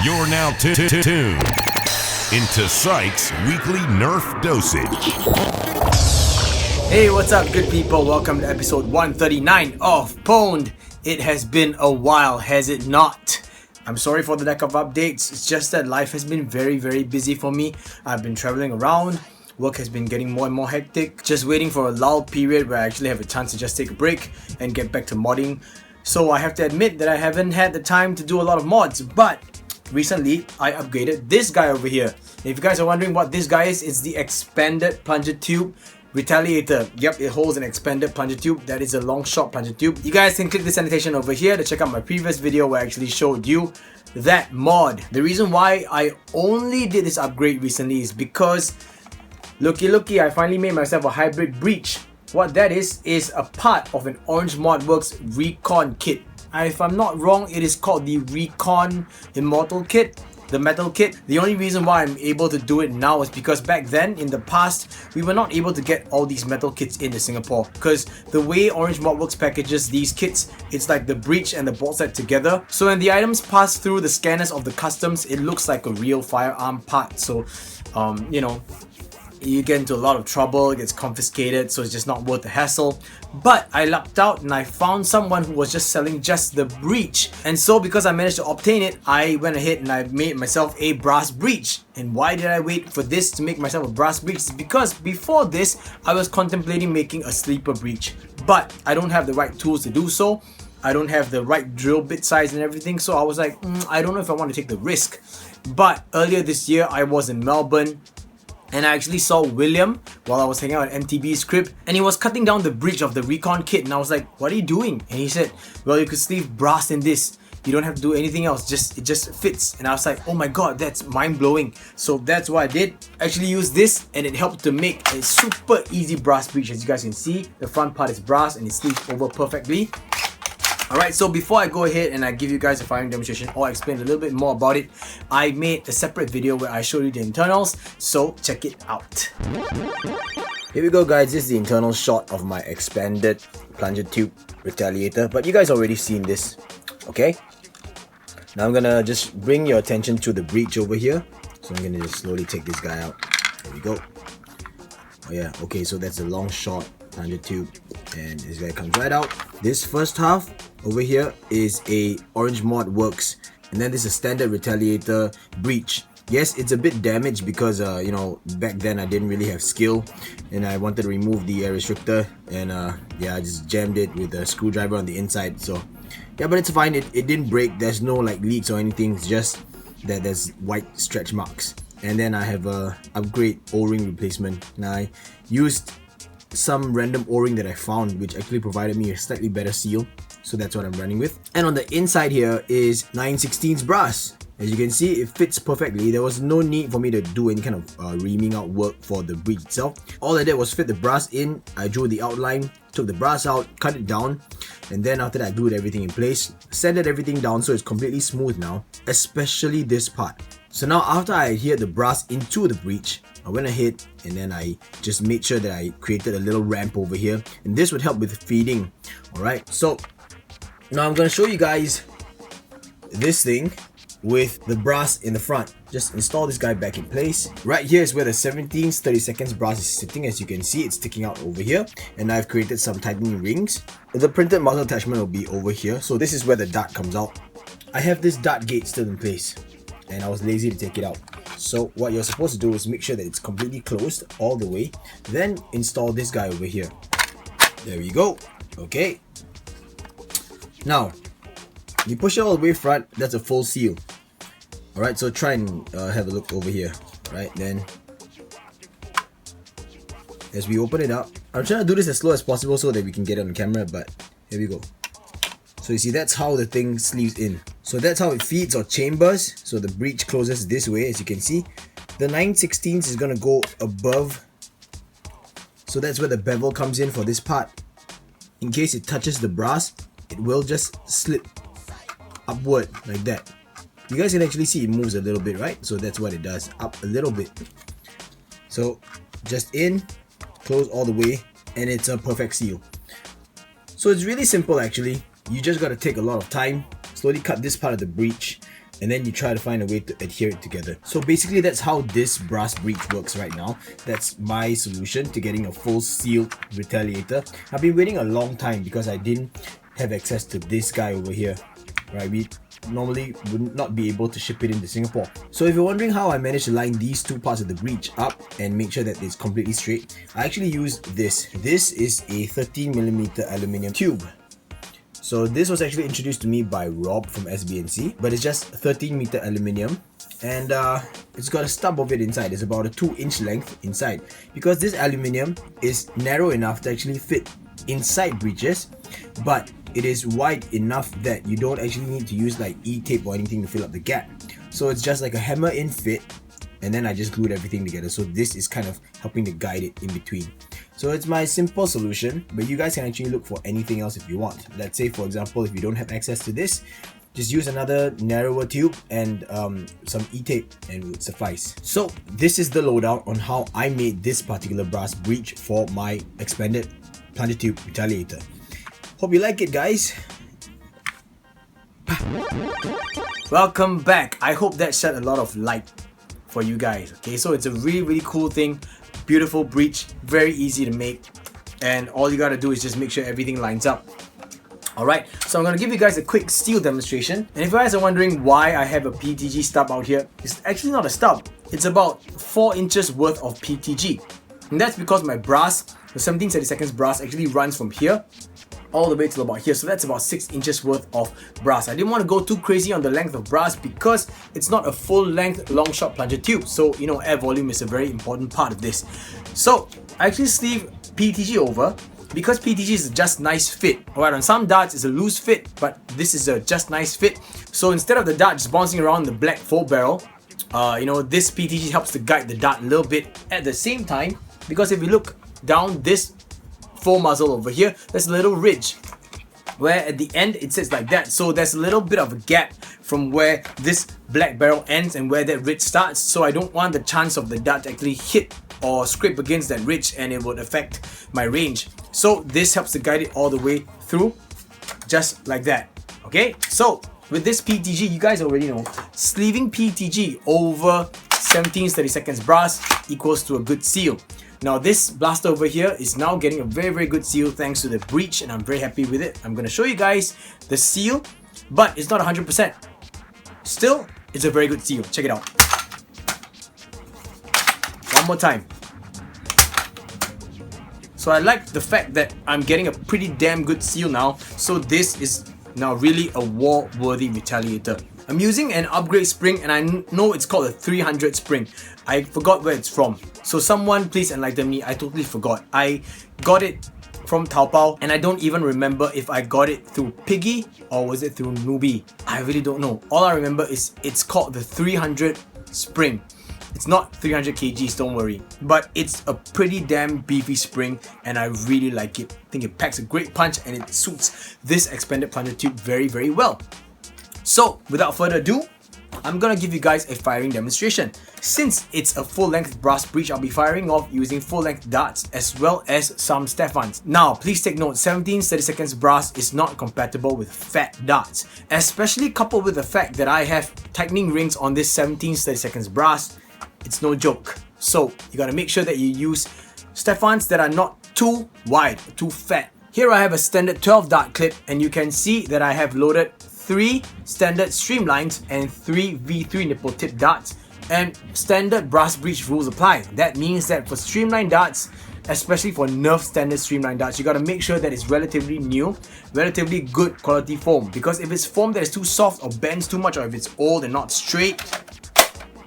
You're now tuned into pSyk's weekly Nerf dosage. Hey, what's up, good people? Welcome to episode 139 of Pwned. It has been a while, has it not? I'm sorry for the lack of updates. It's just that life has been very busy for me. I've been traveling around. Work has been getting more and more hectic. Just waiting for a lull period where I actually have a chance to just take a break and get back to modding. So I have to admit that I haven't had the time to do a lot of mods, but recently I upgraded this guy over here. If you guys are wondering what this guy is, it's the Expanded Plunger Tube Retaliator. Yep, it holds an expanded plunger tube. That is a long shot plunger tube. You guys can click this annotation over here to check out my previous video where I actually showed you that mod. The reason why I only did this upgrade recently is because looky, I finally made myself a hybrid breech. What that is a part of an Orange Modworks Recon kit. If I'm not wrong, it is called the Recon Immortal kit, the metal kit. The only reason why I'm able to do it now is because back then, in the past, we were not able to get all these metal kits into Singapore. Because the way Orange Modworks packages these kits, it's like the breech and the bolt set together. So when the items pass through the scanners of the customs, it looks like a real firearm part. So, you get into a lot of trouble, it gets confiscated, so it's just not worth the hassle. But I lucked out and I found someone who was just selling just the breech. And so because I managed to obtain it, I went ahead and I made myself a brass breech. And why did I wait for this to make myself a brass breech? It's because before this, I was contemplating making a sleeper breech. But I don't have the right tools to do so. I don't have the right drill bit size and everything. So I was like, I don't know if I want to take the risk. But earlier this year, I was in Melbourne. And I actually saw William while I was hanging out at MTB's crib, and he was cutting down the breech of the Recon kit, and I was like, what are you doing? And he said, well, you could sleeve brass in this. You don't have to do anything else, it just fits. And I was like, oh my god, that's mind-blowing. So that's what I did. I actually used this and it helped to make a super easy brass breech. As you guys can see, the front part is brass and it sleeves over perfectly. Alright, so before I go ahead and I give you guys a firing demonstration or explain a little bit more about it, I made a separate video where I showed you the internals, so check it out. Here we go guys, this is the internal shot of my Expanded Plunger Tube Retaliator, but you guys already seen this, okay? Now I'm gonna just bring your attention to the breech over here, so I'm gonna just slowly take this guy out. There we go. Oh yeah, okay, so that's a long shot plunger tube, and this guy comes right out. This first half over here is a Orange Modworks, and then this is a standard Retaliator breech. Yes, it's a bit damaged because back then I didn't really have skill and I wanted to remove the air restrictor, and yeah, I just jammed it with a screwdriver on the inside. So yeah, but it's fine, it didn't break. There's no like leaks or anything, it's just that there's white stretch marks. And then I have a upgrade O-ring replacement. Now I used some random O-ring that I found, which actually provided me a slightly better seal, so that's what I'm running with. And on the inside here is 9/16 brass. As you can see, it fits perfectly. There was no need for me to do any kind of reaming out work for the breech itself. All I did was fit the brass in. I drew the outline, took the brass out, cut it down, and then after that I glued everything in place, sanded everything down so it's completely smooth now, especially this part. So now after I adhered the brass into the breech, I went ahead and then I just made sure that I created a little ramp over here, and this would help with feeding. Alright, so now I'm going to show you guys this thing with the brass in the front. Just install this guy back in place. Right here is where the 17/32 brass is sitting. As you can see, it's sticking out over here, and I've created some tightening rings. The printed muzzle attachment will be over here, so this is where the dart comes out. I have this dart gate still in place, and I was lazy to take it out. So what you're supposed to do is make sure that it's completely closed all the way, then install this guy over here. There we go. Okay, now you push it all the way front. That's a full seal. Alright, so try and have a look over here. Right, then as we open it up, I'm trying to do this as slow as possible so that we can get it on camera, but here we go. So you see, that's how the thing sleeves in. So that's how it feeds or chambers. So the breech closes this way, as you can see. The 9/16 is going to go above. So that's where the bevel comes in for this part. In case it touches the brass, it will just slip upward like that. You guys can actually see it moves a little bit, right? So that's what it does, up a little bit. So just in, close all the way, and it's a perfect seal. So it's really simple actually. You just got to take a lot of time, slowly cut this part of the breech, and then you try to find a way to adhere it together. So basically that's how this brass breech works right now. That's my solution to getting a full sealed Retaliator. I've been waiting a long time because I didn't have access to this guy over here, right? We normally would not be able to ship it into Singapore. So if you're wondering how I managed to line these two parts of the breech up and make sure that it's completely straight, I actually used this. This is a 13mm aluminium tube. So this was actually introduced to me by Rob from SBNC, but it's just 13m aluminium, and it's got a stub of it inside. It's about a 2-inch length inside, because this aluminium is narrow enough to actually fit inside breeches, but it is wide enough that you don't actually need to use like E-tape or anything to fill up the gap. So it's just like a hammer-in fit, and then I just glued everything together. So this is kind of helping to guide it in between. So it's my simple solution, but you guys can actually look for anything else if you want. Let's say, for example, if you don't have access to this, just use another narrower tube and some E-tape and it would suffice. So this is the lowdown on how I made this particular brass breech for my Expanded Plunger Tube Retaliator. Hope you like it, guys. Welcome back. I hope that shed a lot of light for you guys. Okay, so it's a really cool thing. Beautiful breech, very easy to make, and all you gotta do is just make sure everything lines up. Alright, so I'm gonna give you guys a quick steel demonstration. And if you guys are wondering why I have a PTG stub out here, it's actually not a stub. It's about 4 inches worth of PTG. And that's because my brass, the 17/32 brass, actually runs from here all the way to about here, so that's about 6 inches worth of brass. I didn't want to go too crazy on the length of brass because it's not a full length long shot plunger tube, so you know, air volume is a very important part of this. So I actually sleeve PTG over because PTG is a just nice fit. Alright, on some darts it's a loose fit, but this is a just nice fit. So instead of the dart just bouncing around the black 4-barrel, you know, this PTG helps to guide the dart a little bit at the same time, because if you look down this fore muzzle over here, there's a little ridge where at the end it sits like that. So there's a little bit of a gap from where this black barrel ends and where that ridge starts. So I don't want the chance of the dart to actually hit or scrape against that ridge and it would affect my range. So this helps to guide it all the way through, just like that. Okay, so with this PTG, you guys already know, sleeving PTG over 17/32 brass equals to a good seal. Now this blaster over here is now getting a very good seal thanks to the breech, and I'm very happy with it. I'm going to show you guys the seal, but it's not 100%. Still, it's a very good seal. Check it out. One more time. So I like the fact that I'm getting a pretty damn good seal now. So this is now really a war-worthy Retaliator. I'm using an upgrade spring, and I know it's called a 300 spring. I forgot where it's from, so someone please enlighten me. I totally forgot. I got it from Taobao, and I don't even remember if I got it through Piggy or was it through Newbie. I really don't know. All I remember is it's called the 300 spring. It's not 300 kgs, don't worry, but it's a pretty damn beefy spring and I really like it. I think it packs a great punch and it suits this expanded plunger tube very well. So without further ado, I'm gonna give you guys a firing demonstration. Since it's a full-length brass breech, I'll be firing off using full-length darts as well as some Stephans. Now, please take note, 17/32 brass is not compatible with fat darts, especially coupled with the fact that I have tightening rings on this 17/32 brass. It's no joke. So you gotta make sure that you use Stephans that are not too wide, too fat. Here I have a standard 12 dart clip, and you can see that I have loaded 3 standard streamlines and 3 V3 nipple tip darts, and standard brass breech rules apply. That means that for streamline darts, especially for Nerf standard streamline darts, you gotta make sure that it's relatively new, relatively good quality foam, because if it's foam that is too soft or bends too much, or if it's old and not straight,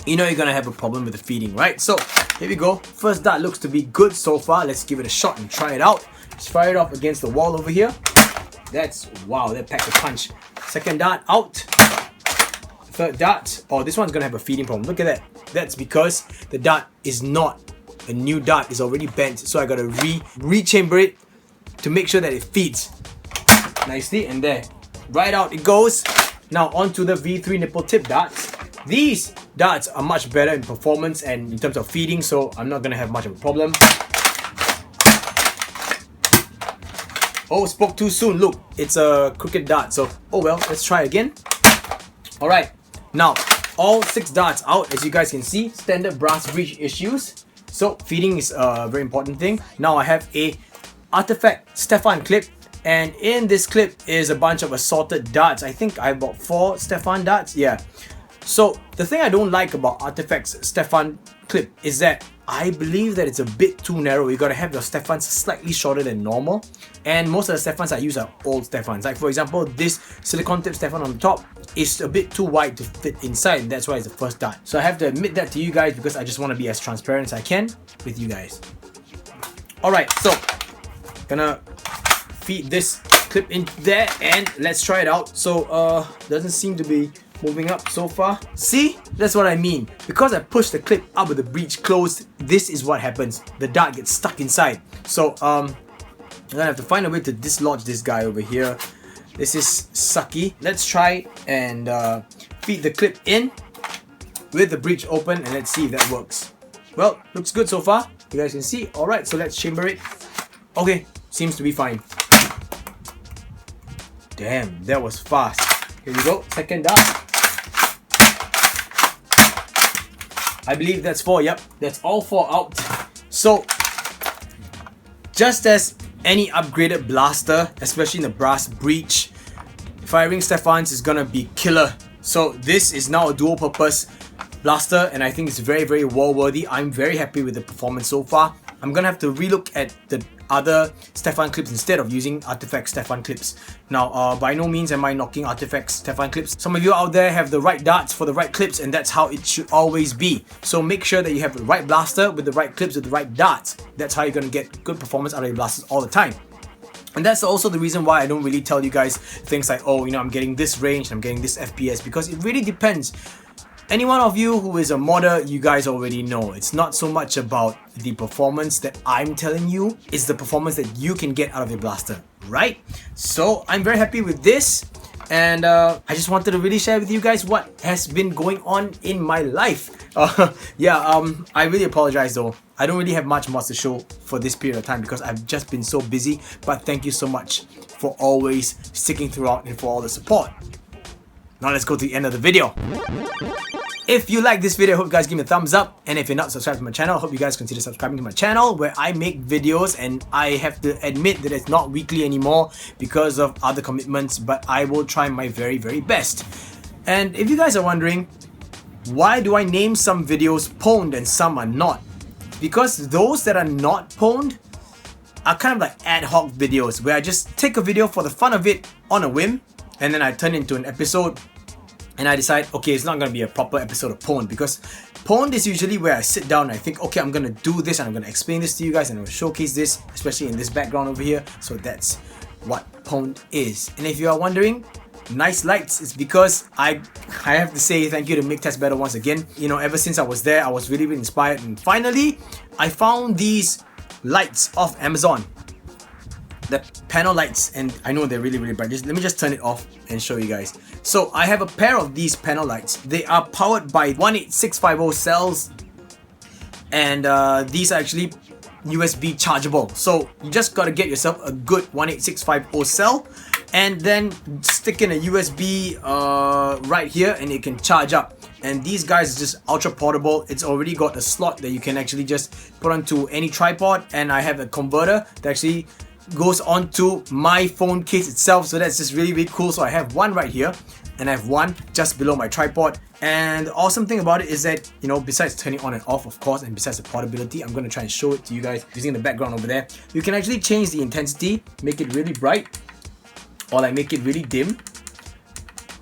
you know you're gonna have a problem with the feeding, right? So here we go. First dart looks to be good so far. Let's give it a shot and try it out. Just fire it off against the wall over here. Wow, that packs a punch. Second dart out. Third dart. Oh, this one's gonna have a feeding problem. Look at that. That's because the dart is not a new dart. It's already bent. So I gotta re-chamber it to make sure that it feeds nicely. And there, right out it goes. Now onto the V3 nipple tip darts. These darts are much better in performance and in terms of feeding, so I'm not gonna have much of a problem. Oh, spoke too soon. Look, it's a crooked dart, so oh well, let's try again. Alright, Now, all 6 darts out, as you guys can see, standard brass breech issues. So feeding is a very important thing. Now I have a Artifact Stefan clip, and in this clip is a bunch of assorted darts. I think I bought 4 Stefan darts, yeah. So the thing I don't like about Artifact's Stefan clip is that I believe that it's a bit too narrow. You gotta have your Stefans slightly shorter than normal, and most of the Stefans I use are old Stefans. Like for example, this silicone tip Stefan on the top is a bit too wide to fit inside, and that's why it's the first dart. So I have to admit that to you guys because I just want to be as transparent as I can with you guys. Alright, so gonna feed this clip in there and let's try it out. So doesn't seem to be moving up so far. See? That's what I mean. Because I pushed the clip up with the breech closed, this is what happens. The dart gets stuck inside. So I'm gonna have to find a way to dislodge this guy over here. This is sucky. Let's try and feed the clip in with the breech open and let's see if that works. Well, looks good so far. You guys can see. Alright, so let's chamber it. Okay, seems to be fine. Damn, that was fast. Here we go, second dart. I believe that's 4, yep, that's all 4 out. So, just as any upgraded blaster, especially in the brass breech, firing Stefans is gonna be killer. So this is now a dual purpose blaster and I think it's very, very wall worthy. I'm very happy with the performance so far. I'm gonna have to relook at the other Stefan clips instead of using Artifact Stefan clips. Now, by no means am I knocking Artifact Stefan clips. Some of you out there have the right darts for the right clips and that's how it should always be. So make sure that you have the right blaster with the right clips with the right darts. That's how you're gonna get good performance out of your blasters all the time. And that's also the reason why I don't really tell you guys things like, oh, you know, I'm getting this range, I'm getting this FPS, because it really depends. Any one of you who is a modder, you guys already know. It's not so much about the performance that I'm telling you, it's the performance that you can get out of your blaster, right? So I'm very happy with this. And I just wanted to really share with you guys what has been going on in my life. I really apologize though. I don't really have much more to show for this period of time because I've just been so busy. But thank you so much for always sticking throughout and for all the support. Now let's go to the end of the video. If you like this video, I hope you guys give me a thumbs up. And if you're not subscribed to my channel, I hope you guys consider subscribing to my channel where I make videos, and I have to admit that it's not weekly anymore because of other commitments, but I will try my very, very best. And if you guys are wondering, why do I name some videos pwned and some are not? Because those that are not pwned are kind of like ad hoc videos where I just take a video for the fun of it on a whim and then I turn it into an episode. And I decide, okay, it's not going to be a proper episode of Pwned, because Pwned is usually where I sit down and I think, okay, I'm going to do this and I'm going to explain this to you guys and I'm going to showcase this, especially in this background over here. So that's what Pwned is. And if you are wondering, nice lights, it's because I have to say thank you to Make Test Better once again. You know, ever since I was there, I was really, really inspired. And finally, I found these lights off Amazon. The panel lights, and I know they're really, really bright. Let me just turn it off and show you guys. So I have a pair of these panel lights. They are powered by 18650 cells, and these are actually USB chargeable. So you just gotta get yourself a good 18650 cell and then stick in a USB right here and it can charge up. And these guys are just ultra portable. It's already got a slot that you can actually just put onto any tripod, and I have a converter that actually goes onto my phone case itself, so that's just really, really cool. So I have one right here and I have one just below my tripod. And the awesome thing about it is that, you know, besides turning on and off, of course, and besides the portability, I'm going to try and show it to you guys using the background over there. You can actually change the intensity, make it really bright, or like make it really dim,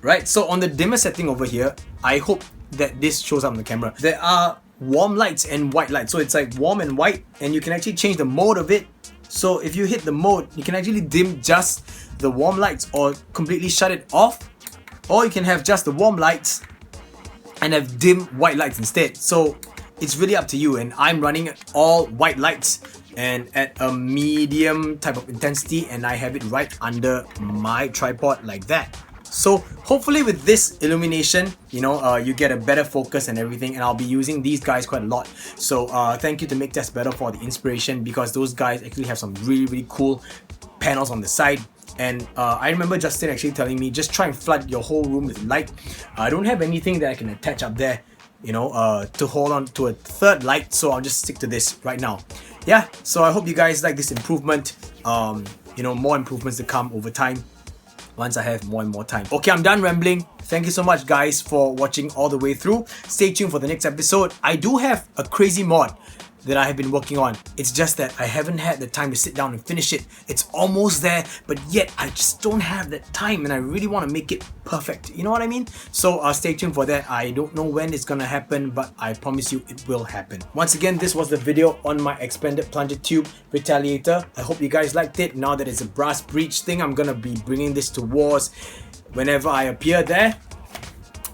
right? So on the dimmer setting over here, I hope that this shows up on the camera. There are warm lights and white lights, so it's like warm and white, and you can actually change the mode of it. So if you hit the mode, you can actually dim just the warm lights or completely shut it off, or you can have just the warm lights and have dim white lights instead. So it's really up to you, and I'm running all white lights and at a medium type of intensity, and I have it right under my tripod like that. So hopefully with this illumination, you know, you get a better focus and everything, and I'll be using these guys quite a lot. So thank you to Make Test Better for the inspiration, because those guys actually have some really, really cool panels on the side. And I remember Justin actually telling me, just try and flood your whole room with light. I don't have anything that I can attach up there, you know, to hold on to a third light, so I'll just stick to this right now. Yeah, so I hope you guys like this improvement. You know, more improvements to come over time once I have more and more time. Okay, I'm done rambling. Thank you so much guys for watching all the way through. Stay tuned for the next episode. I do have a crazy mod that I have been working on. It's just that I haven't had the time to sit down and finish it. It's almost there, but yet I just don't have that time, and I really want to make it perfect. You know what I mean? So stay tuned for that. I don't know when it's gonna happen, but I promise you it will happen. Once again, this was the video on my Expanded Plunger Tube Retaliator. I hope you guys liked it. Now that it's a brass breech thing, I'm gonna be bringing this to wars whenever I appear there.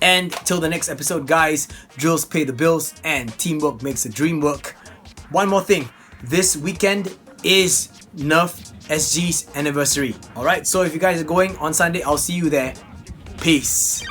And till the next episode guys, drills pay the bills and teamwork makes the dream work. One more thing, this weekend is Nerf SG's anniversary. Alright, so if you guys are going on Sunday, I'll see you there. Peace.